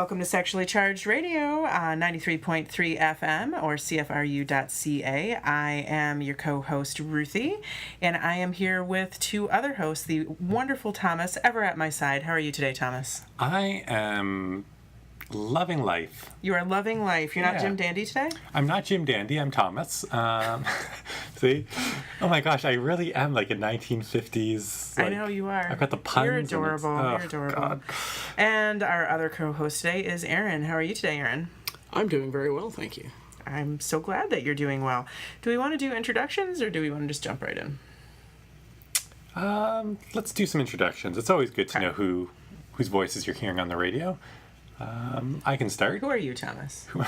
Welcome to Sexually Charged Radio on 93.3 FM or CFRU.ca. I am your co-host, Ruthie, and I am here with two other hosts, the wonderful Thomas, ever at my side. How are you today, Thomas? I am loving life. You are loving life. You're not Jim Dandy today? I'm not Jim Dandy. I'm Thomas. See? Oh my gosh, I really am like a 1950s. I know you are. I've got the puns. You're adorable. You're adorable. God. And our other co-host today is Aaron. How are you today, Aaron? I'm doing very well, thank you. I'm so glad that you're doing well. Do we want to do introductions or do we want to just jump right in? Let's do some introductions. It's always good to know whose voices you're hearing on the radio. I can start. Who are you, Thomas? Who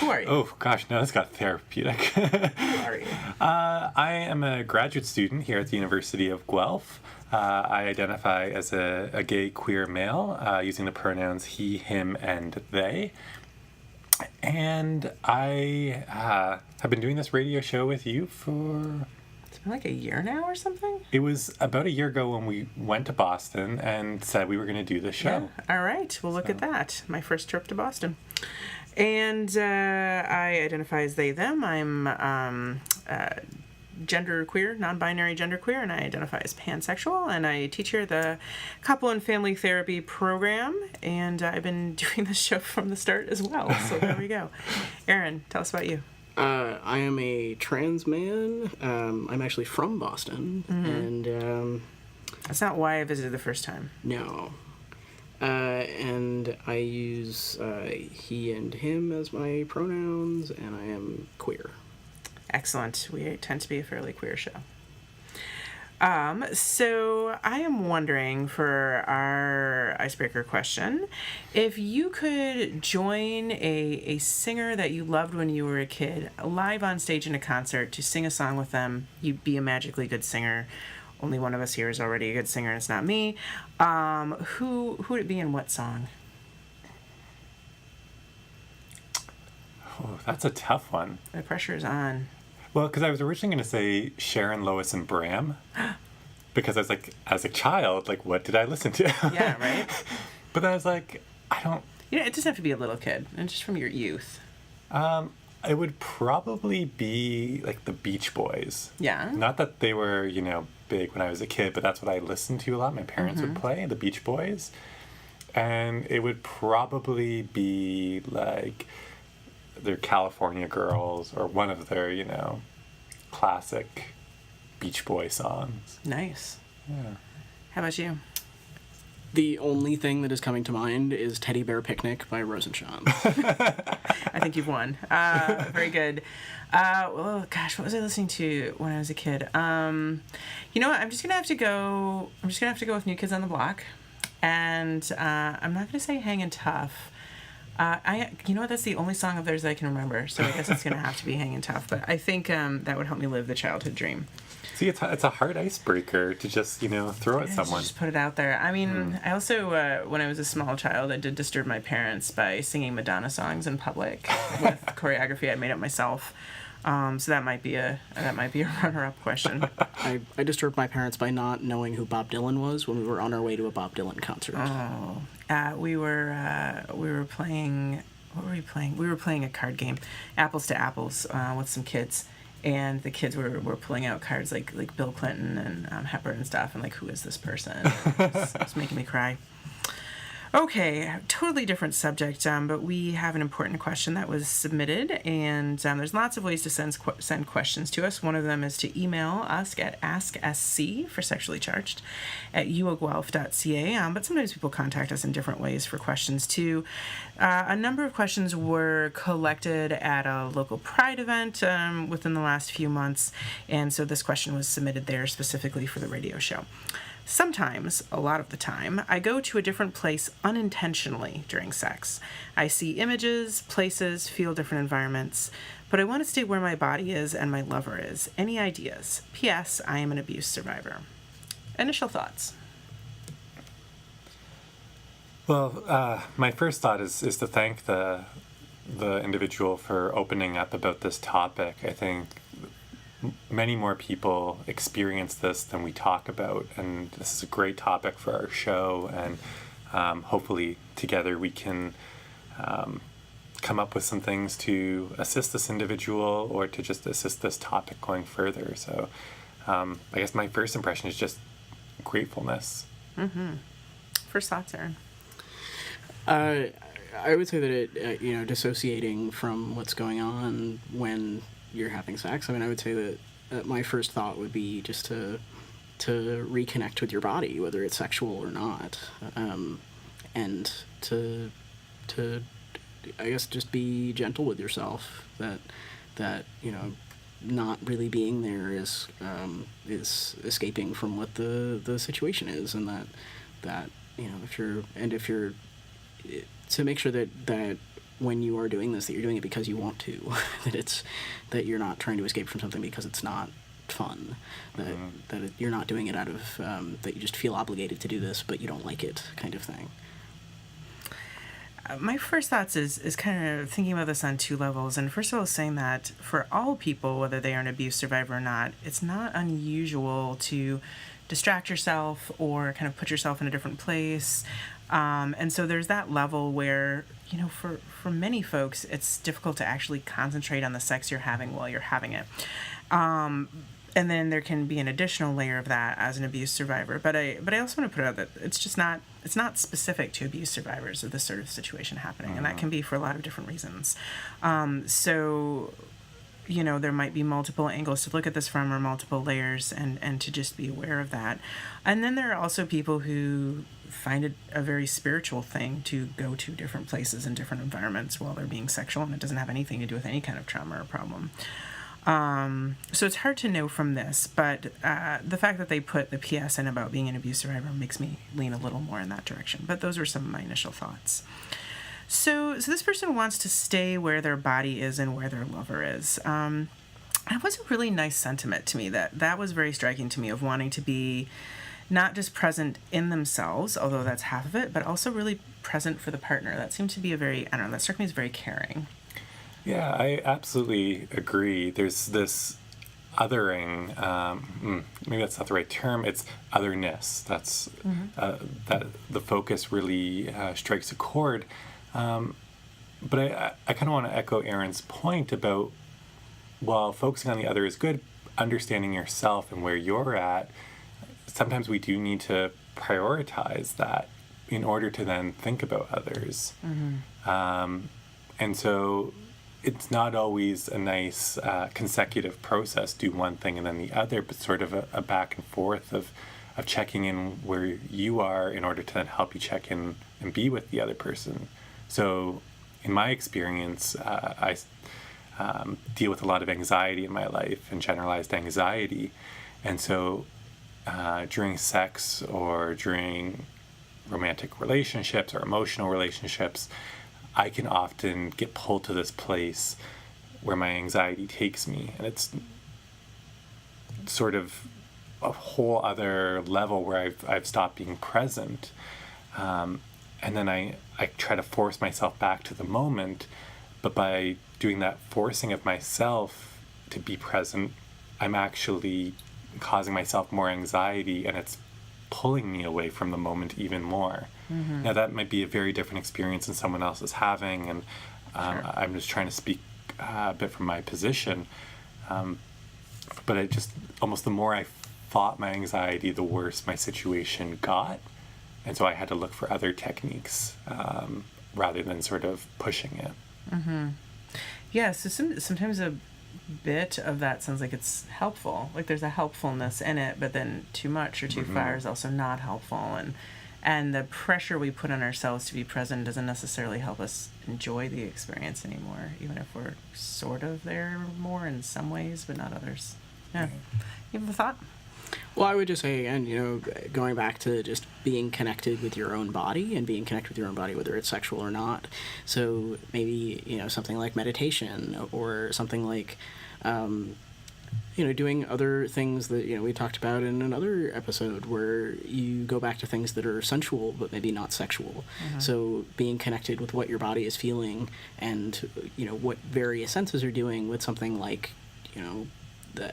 are you? Oh, gosh, no, this got therapeutic. Who are you? I am a graduate student here at the University of Guelph. I identify as a gay queer male, using the pronouns he, him, and they. And I have been doing this radio show with you for... Like a year now or something? It was about a year ago when we went to Boston and said we were going to do the show. Yeah. All right. Well, look at that. My first trip to Boston. And I identify as they, them. I'm genderqueer, non-binary genderqueer, and I identify as pansexual. And I teach here the couple and family therapy program. And I've been doing this show from the start as well. So there we go. Aaron, tell us about you. I am a trans man. I'm actually from Boston, and That's not why I visited the first time. no. And I use he and him as my pronouns, and I am queer. Excellent. We tend to be a fairly queer show. So I am wondering, for our icebreaker question, if you could join a singer that you loved when you were a kid, live on stage in a concert, to sing a song with them, you'd be a magically good singer. Only one of us here is already a good singer, and it's not me. Who would it be and what song? Oh, that's a tough one. The pressure is on. Well, because I was originally going to say Sharon, Lois, and Bram. Because I was like, as a child, like, what did I listen to? Yeah, right? But then I was like, I don't... You know, it doesn't have to be a little kid, and just from your youth. It would probably be, like, the Beach Boys. Yeah? Not that they were, big when I was a kid, but that's what I listened to a lot. My parents would play, the Beach Boys. And it would probably be, like... their California Girls, or one of their, classic Beach Boy songs. Nice. Yeah. How about you? The only thing that is coming to mind is Teddy Bear Picnic by Rosenshine. I think you've won. Very good. Well, gosh, what was I listening to when I was a kid? You know what? I'm just gonna have to go with New Kids on the Block, and I'm not gonna say Hangin' Tough. You know what? That's the only song of theirs that I can remember, so I guess it's gonna have to be Hangin' Tough. But I think that would help me live the childhood dream. See, it's a hard icebreaker to just, throw at someone. Just put it out there. I mean, I also, when I was a small child, I did disturb my parents by singing Madonna songs in public with choreography I made up myself. So that might be a runner-up question. I disturbed my parents by not knowing who Bob Dylan was when we were on our way to a Bob Dylan concert. Oh, we were playing. What were we playing? We were playing a card game, Apples to Apples, with some kids, and the kids were pulling out cards like Bill Clinton and Hepburn and stuff, and like, who is this person? It's making me cry. Okay, totally different subject, but we have an important question that was submitted, and there's lots of ways to send questions to us. One of them is to email us at asksc, for sexually charged, at uoguelph.ca, but sometimes people contact us in different ways for questions too. A number of questions were collected at a local Pride event within the last few months, and so this question was submitted there specifically for the radio show. Sometimes, a lot of the time, I go to a different place unintentionally during sex. I see images, places, feel different environments, but I want to stay where my body is and my lover is. Any ideas? P.S. I am an abuse survivor. Initial thoughts? Well, my first thought is to thank the individual for opening up about this topic. I think many more people experience this than we talk about, and this is a great topic for our show, and hopefully together we can come up with some things to assist this individual or to just assist this topic going further. So I guess my first impression is just gratefulness. First thoughts, Aaron? I would say that it, dissociating from what's going on when you're having sex. I mean, I would say that my first thought would be just to reconnect with your body, whether it's sexual or not, and to I guess just be gentle with yourself. That not really being there is escaping from what the situation is, and that if you're to make sure that when you are doing this, that you're doing it because you want to, that you're not trying to escape from something because it's not fun, that you're not doing it out of that you just feel obligated to do this but you don't like it, kind of thing. My first thoughts is kind of thinking about this on two levels. And first of all, saying that for all people, whether they are an abuse survivor or not, it's not unusual to distract yourself or kind of put yourself in a different place. And so there's that level where, for many folks, it's difficult to actually concentrate on the sex you're having while you're having it. And then there can be an additional layer of that as an abuse survivor. But I also want to put out that it's not specific to abuse survivors of this sort of situation happening. And that can be for a lot of different reasons. So there might be multiple angles to look at this from, or multiple layers, and to just be aware of that. And then there are also people who find it a very spiritual thing to go to different places and different environments while they're being sexual, and it doesn't have anything to do with any kind of trauma or problem. So it's hard to know from this, but the fact that they put the PS in about being an abuse survivor makes me lean a little more in that direction. But those were some of my initial thoughts. So this person wants to stay where their body is and where their lover is. That was a really nice sentiment to me. That was very striking to me, of wanting to be not just present in themselves, although that's half of it, but also really present for the partner. That seemed to be that struck me as very caring. Yeah, I absolutely agree. There's this othering, maybe that's not the right term, it's otherness. That's that the focus really strikes a chord. But I kind of want to echo Aaron's point about, while focusing on the other is good, understanding yourself and where you're at, sometimes we do need to prioritize that in order to then think about others. And so it's not always a nice consecutive process, do one thing and then the other, but sort of a back and forth of checking in where you are in order to then help you check in and be with the other person. So in my experience, I deal with a lot of anxiety in my life, and generalized anxiety. And so during sex or during romantic relationships or emotional relationships, I can often get pulled to this place where my anxiety takes me. And it's sort of a whole other level where I've stopped being present. And then I try to force myself back to the moment. But by doing that forcing of myself to be present, I'm actually causing myself more anxiety, and it's pulling me away from the moment even more. Now, that might be a very different experience than someone else is having, and I'm just trying to speak a bit from my position. But it just, almost the more I fought my anxiety, the worse my situation got. And so I had to look for other techniques rather than sort of pushing it. Yeah, so sometimes a bit of that sounds like it's helpful. Like there's a helpfulness in it, but then too much or too far is also not helpful. And the pressure we put on ourselves to be present doesn't necessarily help us enjoy the experience anymore, even if we're sort of there more in some ways, but not others. Yeah. You have a thought? Well, I would just say, again, going back to just being connected with your own body and being connected with your own body, whether it's sexual or not. So maybe, something like meditation, or something like, doing other things that, we talked about in another episode, where you go back to things that are sensual but maybe not sexual. So being connected with what your body is feeling and, what various senses are doing with something like,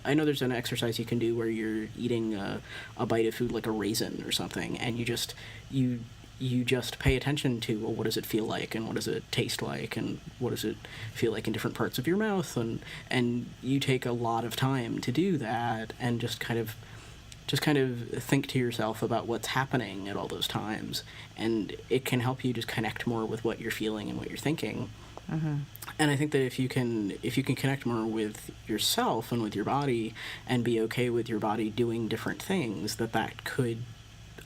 I know there's an exercise you can do where you're eating a bite of food like a raisin or something, and you you just pay attention to, well, what does it feel like, and what does it taste like, and what does it feel like in different parts of your mouth, and you take a lot of time to do that, and just kind of think to yourself about what's happening at all those times, and it can help you just connect more with what you're feeling and what you're thinking. And I think that if you can connect more with yourself and with your body, and be okay with your body doing different things, that could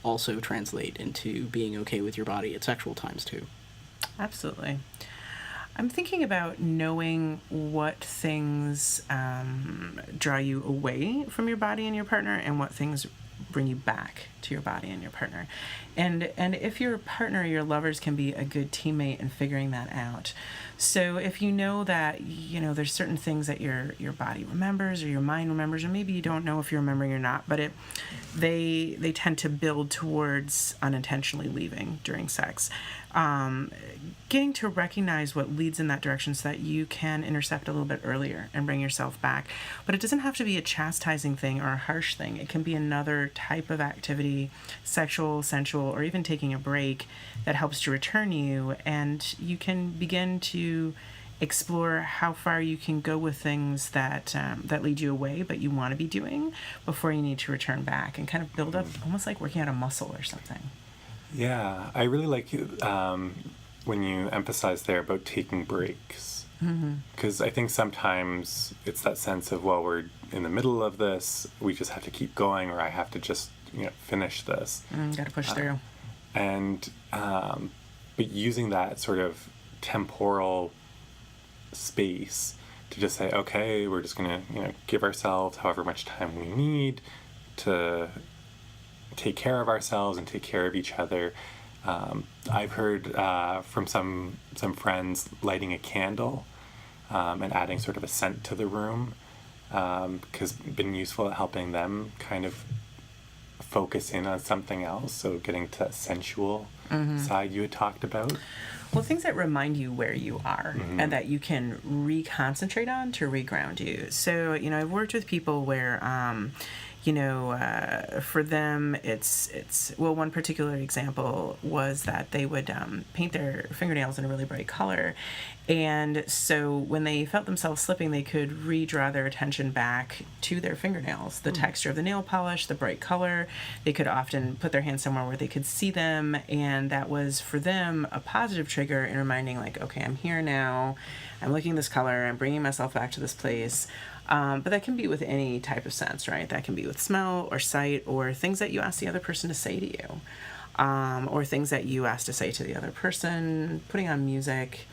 also translate into being okay with your body at sexual times too. Absolutely. I'm thinking about knowing what things draw you away from your body and your partner, and what things bring you back to your body and your partner. And if your partner or your lovers can be a good teammate in figuring that out. So if you know that, there's certain things that your body remembers or your mind remembers, or maybe you don't know if you're remembering or not, but they tend to build towards unintentionally leaving during sex. Getting to recognize what leads in that direction so that you can intercept a little bit earlier and bring yourself back. But it doesn't have to be a chastising thing or a harsh thing. It can be another type of activity, sexual, sensual, or even taking a break, that helps to return you, and you can begin to explore how far you can go with things that lead you away but you want to be doing before you need to return back, and kind of build up, almost like working out a muscle or something. Yeah, I really like when you emphasize there about taking breaks, because I think sometimes it's that sense of, well, we're in the middle of this, we just have to keep going, or I have to just finish this. Got to push through. And but using that sort of temporal space to just say, okay, we're just gonna give ourselves however much time we need to take care of ourselves and take care of each other. I've heard from some friends lighting a candle and adding sort of a scent to the room, because been useful at helping them kind of focus in on something else. So getting to that sensual side you had talked about. Well, things that remind you where you are and that you can reconcentrate on to reground you. So, I've worked with people where, for them, it's one particular example was that they would paint their fingernails in a really bright color. And so when they felt themselves slipping, they could redraw their attention back to their fingernails, the texture of the nail polish, the bright color. They could often put their hands somewhere where they could see them, and that was for them a positive trigger in reminding, like, okay, I'm here now, I'm looking at this color, I'm bringing myself back to this place. But that can be with any type of sense, right? That can be with smell or sight, or things that you ask the other person to say to you, or things that you ask to say to the other person, putting on music.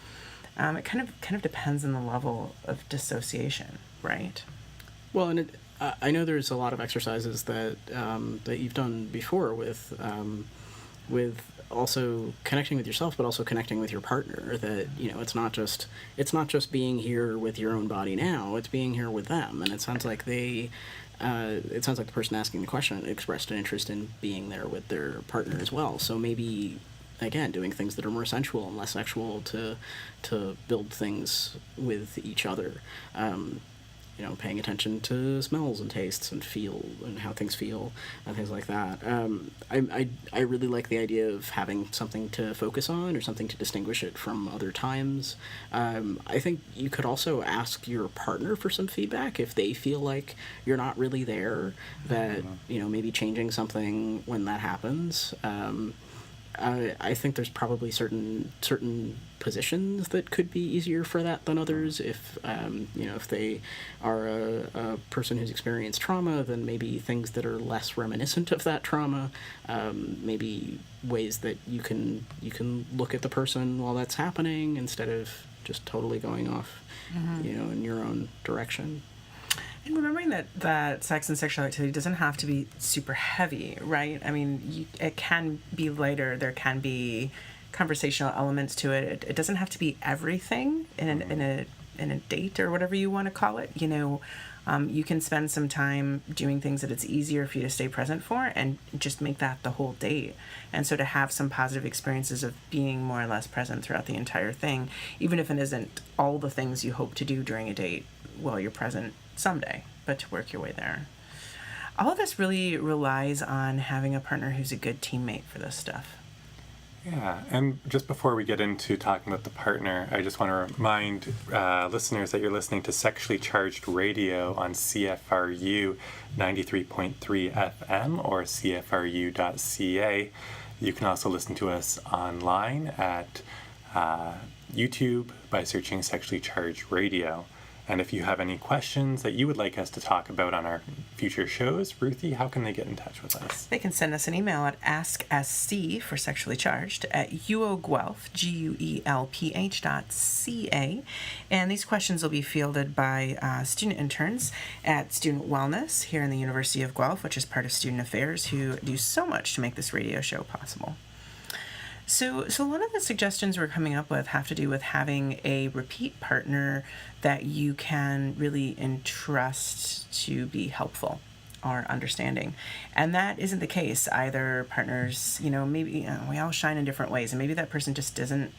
It kind of depends on the level of dissociation, right? Well, and I know there's a lot of exercises that you've done before with also connecting with yourself, but also connecting with your partner. That it's not just being here with your own body now; it's being here with them. And it sounds like the person asking the question expressed an interest in being there with their partner as well. So maybe, again, doing things that are more sensual and less sexual to build things with each other. Paying attention to smells and tastes and feel and how things feel and things like that. I really like the idea of having something to focus on or something to distinguish it from other times. I think you could also ask your partner for some feedback if they feel like you're not really there, that, maybe changing something when that happens. I think there's probably certain positions that could be easier for that than others. If if they are a person who's experienced trauma, then maybe things that are less reminiscent of that trauma. Maybe ways that you can look at the person while that's happening instead of just totally going off, in your own direction. And remembering that sex and sexual activity doesn't have to be super heavy, right? I mean, it can be lighter. There can be conversational elements to it. It doesn't have to be everything in a date or whatever you want to call it. You can spend some time doing things that it's easier for you to stay present for, and just make that the whole date. And so to have some positive experiences of being more or less present throughout the entire thing, even if it isn't all the things you hope to do during a date while you're present someday, but to work your way there. All of this really relies on having a partner who's a good teammate for this stuff. Yeah, and just before we get into talking about the partner, I just want to remind listeners that you're listening to Sexually Charged Radio on CFRU 93.3 FM or CFRU.ca. You can also listen to us online at YouTube by searching Sexually Charged Radio. And if you have any questions that you would like us to talk about on our future shows, Ruthie, how can they get in touch with us? They can send us an email at asksc for sexually charged at uoguelph, guelph.ca. And these questions will be fielded by student interns at Student Wellness here in the University of Guelph, which is part of Student Affairs, who do so much to make this radio show possible. So one of the suggestions we're coming up with have to do with having a repeat partner that you can really entrust to be helpful or understanding. And that isn't the case. Either partners, maybe we all shine in different ways, and maybe that person just isn't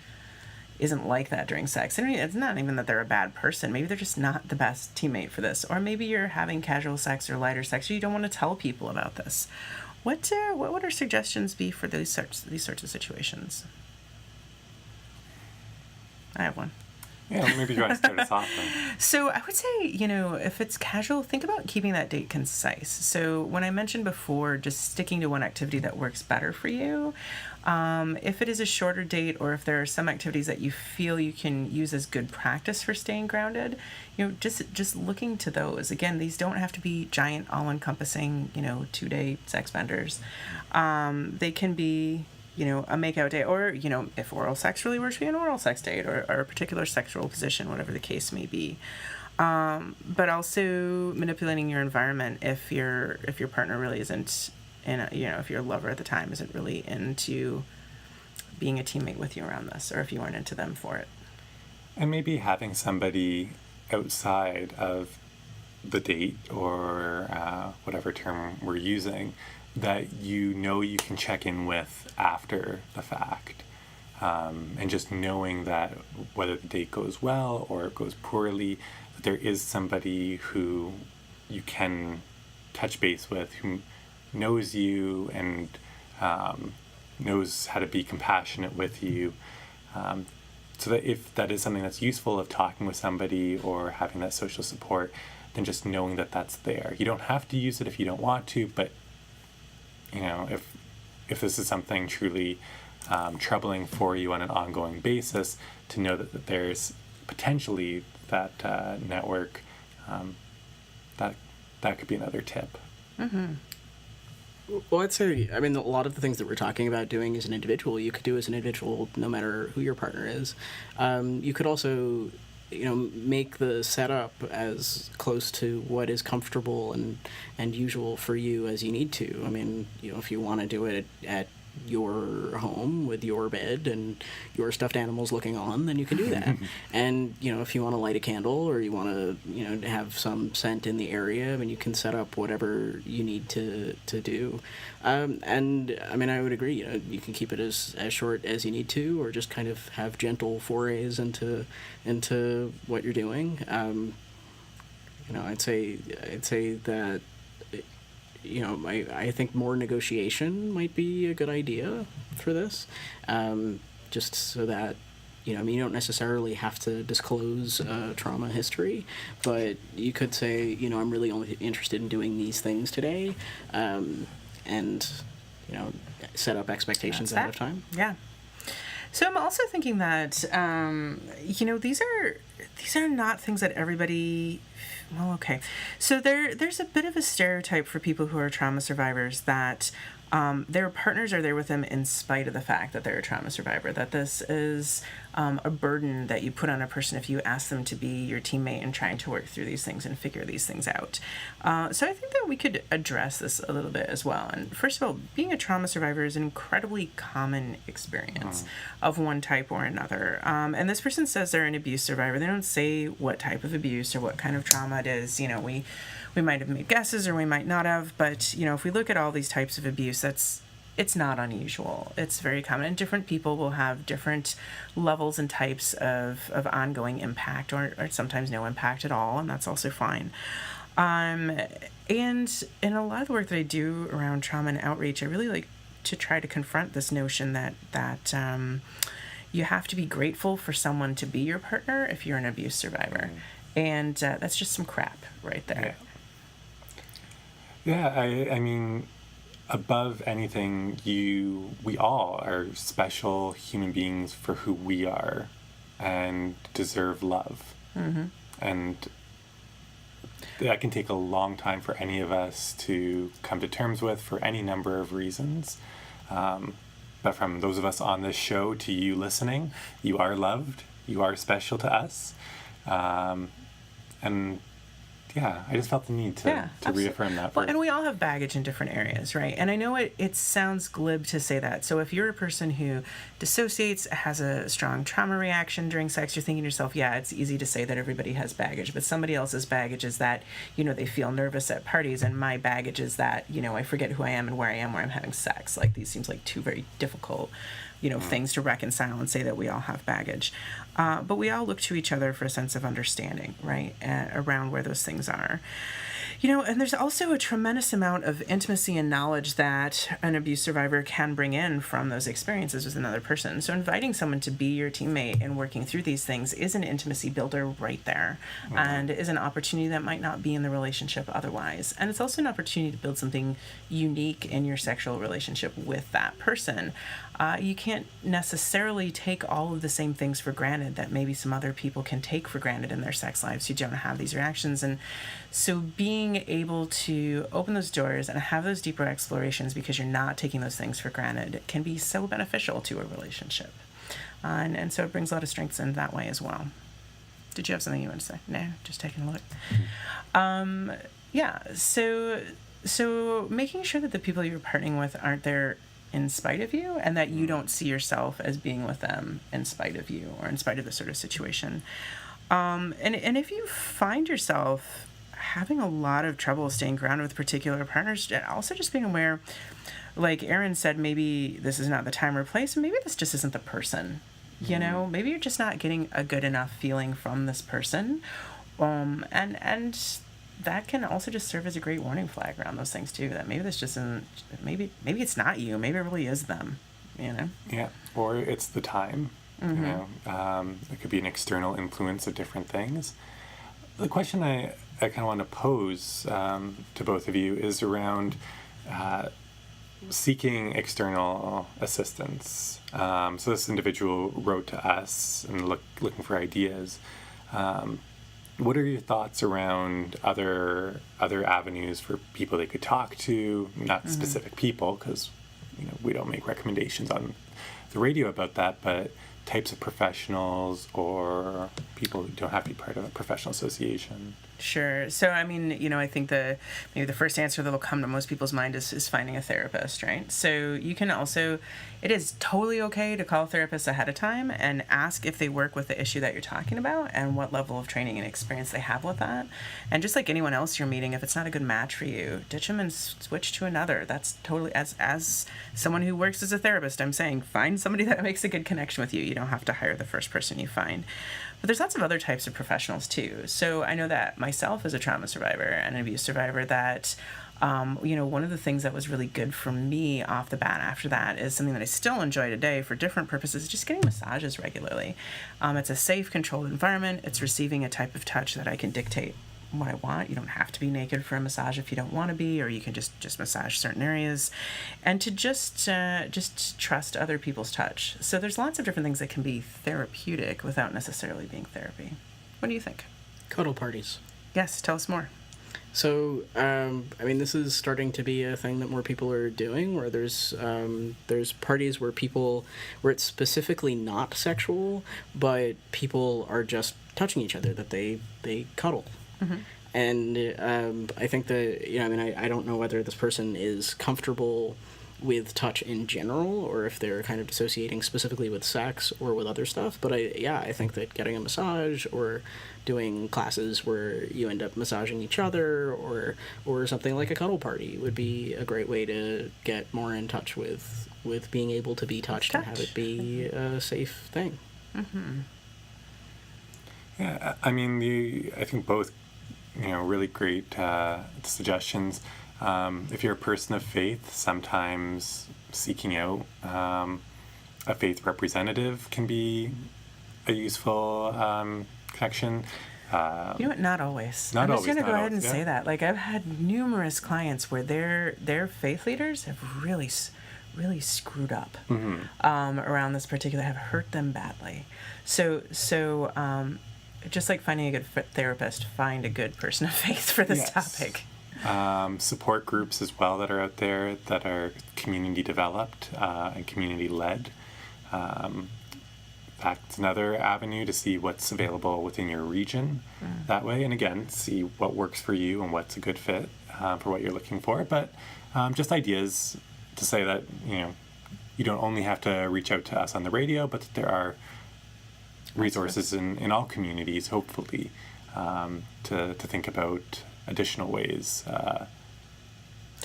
like that during sex. I mean, it's not even that they're a bad person. Maybe they're just not the best teammate for this. Or maybe you're having casual sex or lighter sex, or you don't want to tell people about this. What would our suggestions be for these sorts of situations? I have one. Yeah, maybe you want to start us off then. So I would say, if it's casual, think about keeping that date concise. So when I mentioned before, just sticking to one activity that works better for you, if it is a shorter date or if there are some activities that you feel you can use as good practice for staying grounded, just looking to those. Again, these don't have to be giant, all-encompassing, 2-day sex benders. They can be a makeout day, or, if oral sex really works for you, an oral sex date, or a particular sexual position, whatever the case may be. But also manipulating your environment if your partner really isn't if your lover at the time isn't really into being a teammate with you around this, or if you aren't into them for it. And maybe having somebody outside of the date or whatever term we're using that you can check in with after the fact. And just knowing that whether the date goes well or it goes poorly, that there is somebody who you can touch base with, who knows you and knows how to be compassionate with you. So that if that is something that's useful of talking with somebody or having that social support, then just knowing that that's there. You don't have to use it if you don't want to, but if this is something truly troubling for you on an ongoing basis, to know that there's potentially that network, that could be another tip. Mm-hmm. Well, I'd say, a lot of the things that we're talking about doing as an individual, you could do as an individual no matter who your partner is. You could also, make the setup as close to what is comfortable and usual for you as you need to. If you want to do it at your home with your bed and your stuffed animals looking on, then you can do that. And if you want to light a candle or you want to have some scent in the area, you can set up whatever you need to do. And I would agree, you can keep it as short as you need to, or just kind of have gentle forays into what you're doing. I'd say that I think more negotiation might be a good idea for this, just so that, you don't necessarily have to disclose trauma history, but you could say, I'm really only interested in doing these things today, and, set up expectations ahead of time. Yeah. So I'm also thinking that, these are not things that everybody. Well, okay. So there's a bit of a stereotype for people who are trauma survivors that their partners are there with them in spite of the fact that they're a trauma survivor, that this is a burden that you put on a person if you ask them to be your teammate and trying to work through these things and figure these things out. So I think that we could address this a little bit as well. And first of all, being a trauma survivor is an incredibly common experience of one type or another. And this person says they're an abuse survivor. They don't say what type of abuse or what kind of trauma it is. We might have made guesses or we might not have, but if we look at all these types of abuse, it's not unusual. It's very common, and different people will have different levels and types of ongoing impact, or sometimes no impact at all, and that's also fine. And in a lot of the work that I do around trauma and outreach, I really to try to confront this notion that you have to be grateful for someone to be your partner if you're an abuse survivor. And that's just some crap right there. Yeah, I mean, above anything, we all are special human beings for who we are and deserve love. Mm-hmm. And that can take a long time for any of us to come to terms with for any number of reasons. But from those of us on this show to you listening, you are loved. You are special to us. And yeah, I just felt the need to reaffirm that. Well, and we all have baggage in different areas, right? And I know it sounds glib to say that. So if you're a person who dissociates, has a strong trauma reaction during sex, you're thinking to yourself, yeah, it's easy to say that everybody has baggage, but somebody else's baggage is that, they feel nervous at parties, and my baggage is that, I forget who I am and where I am where I'm having sex. Like, these seems like two very difficult things to reconcile and say that we all have baggage. But we all look to each other for a sense of understanding, right, around where those things are. And there's also a tremendous amount of intimacy and knowledge that an abuse survivor can bring in from those experiences with another person. So inviting someone to be your teammate and working through these things is an intimacy builder right there, and is an opportunity that might not be in the relationship otherwise. And it's also an opportunity to build something unique in your sexual relationship with that person. You can't necessarily take all of the same things for granted that maybe some other people can take for granted in their sex lives who don't have these reactions. And so being able to open those doors and have those deeper explorations because you're not taking those things for granted can be so beneficial to a relationship. And so it brings a lot of strengths in that way as well. Did you have something you want to say? No, just taking a look. So making sure that the people you're partnering with aren't there in spite of you, and that you don't see yourself as being with them in spite of you or in spite of the sort of situation. And if you find yourself having a lot of trouble staying grounded with particular partners, also just being aware, like Erin said, maybe this is not the time or place, and maybe this just isn't the person. Maybe you're just not getting a good enough feeling from this person. And that can also just serve as a great warning flag around those things too, that maybe this just isn't, maybe it's not you, maybe it really is them, Yeah, or it's the time, it could be an external influence of different things. The question I kind of want to pose to both of you is around seeking external assistance. So this individual wrote to us and looking for ideas. What are your thoughts around other avenues for people they could talk to? Not specific people, because we don't make recommendations on the radio about that, but types of professionals or people who don't have to be part of a professional association. Sure. So, I mean, I think maybe the first answer that will come to most people's mind is finding a therapist, right? So you can also, it is totally okay to call therapists ahead of time and ask if they work with the issue that you're talking about and what level of training and experience they have with that. And just like anyone else you're meeting, if it's not a good match for you, ditch them and switch to another. That's totally, as someone who works as a therapist, I'm saying find somebody that makes a good connection with you. You don't have to hire the first person you find. But there's lots of other types of professionals too. So I know that myself as a trauma survivor and an abuse survivor, that one of the things that was really good for me off the bat after that is something that I still enjoy today for different purposes, just getting massages regularly. It's a safe, controlled environment. It's receiving a type of touch that I can dictate what I want. You don't have to be naked for a massage if you don't want to be, or you can just massage certain areas, and to just trust other people's touch. So there's lots of different things that can be therapeutic without necessarily being therapy. What do you think? Cuddle parties. Yes, tell us more. So, this is starting to be a thing that more people are doing, where there's parties where it's specifically not sexual, but people are just touching each other, that they cuddle. Mm-hmm. And I think that, I don't know whether this person is comfortable with touch in general, or if they're kind of dissociating specifically with sex or with other stuff. But I think that getting a massage or doing classes where you end up massaging each other or something like a cuddle party would be a great way to get more in touch with being able to be touched and have it be a safe thing. Mm-hmm. Yeah, I think both, really great suggestions. If you're a person of faith, sometimes seeking out a faith representative can be a useful connection. You know what? Not always. Not I'm just always, going to not go ahead and always, say yeah. that. Like, I've had numerous clients where their faith leaders have really screwed up around this particular, have hurt them badly. So just like finding a good therapist, find a good person of faith for this Yes. topic. Support groups as well that are out there that are community developed and community led. That's another avenue to see what's available within your region that way. And again, see what works for you and what's a good fit for what you're looking for. But just ideas to say that, you don't only have to reach out to us on the radio, but that there are resources in all communities, hopefully, to think about additional ways.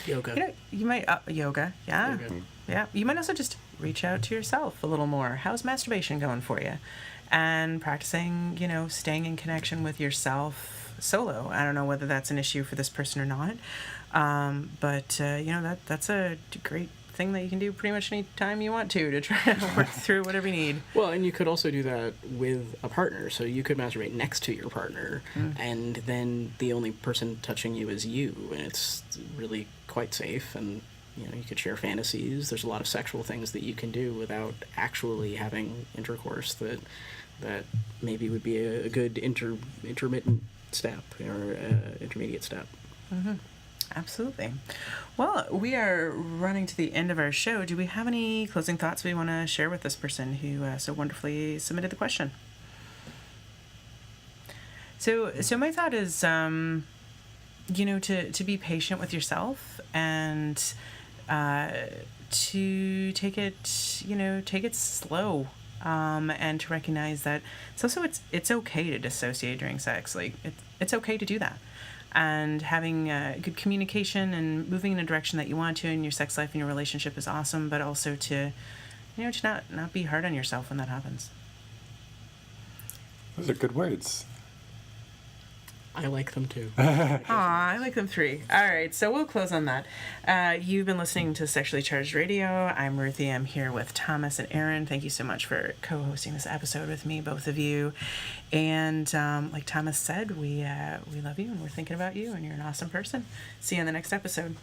Yoga. You might yoga, yeah. Yoga. Yeah, you might also just reach out to yourself a little more. How's masturbation going for you? And practicing, staying in connection with yourself solo. I don't know whether that's an issue for this person or not, but that's a great thing that you can do pretty much any time you want to try to work through whatever you need. Well, and you could also do that with a partner. So you could masturbate next to your partner, and then the only person touching you is you, and it's really quite safe. And you could share fantasies. There's a lot of sexual things that you can do without actually having intercourse that maybe would be a good intermittent step or intermediate step. Absolutely. Well, we are running to the end of our show. Do we have any closing thoughts we want to share with this person who so wonderfully submitted the question? So my thought is, to be patient with yourself and to take it slow, and to recognize that it's okay to dissociate during sex. Like it's okay to do that. And having good communication and moving in a direction that you want to in your sex life and your relationship is awesome, but also to not be hard on yourself when that happens. Those are good words. I like them too. Aw, I like them 3. All right, so we'll close on that. You've been listening to Sexually Charged Radio. I'm Ruthie. I'm here with Thomas and Aaron. Thank you so much for co-hosting this episode with me, both of you. And like Thomas said, we love you and we're thinking about you, and you're an awesome person. See you on the next episode.